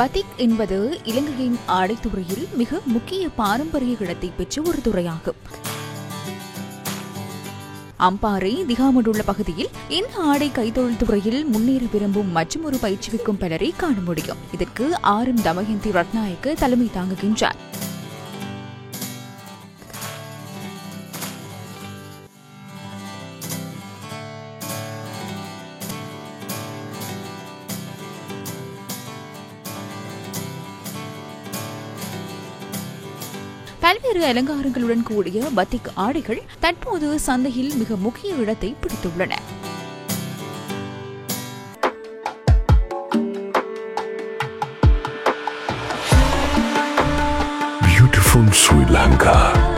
பத்திக் என்பது இலங்கையின் ஆடைத்துறையில் மிக முக்கிய பாரம்பரிய இடத்தை பெற்ற ஒரு துறையாகும். அம்பாறை, திகாமடுள்ள பகுதியில் இந்த ஆடை கைத்தொழில் துறையில் முன்னேற விரும்பும் மற்றொரு பயிற்றுவிக்கும் பலரை காண முடியும். இதற்கு RM தமயந்தி ரத்நாயக்க தலைமை தாங்குகின்றார். பல்வேறு அலங்காரங்களுடன் கூடிய பத்திக் ஆடைகள் தற்போது சந்தையில் மிக முக்கிய இடத்தை பிடித்துள்ளன. Beautiful Sri Lanka.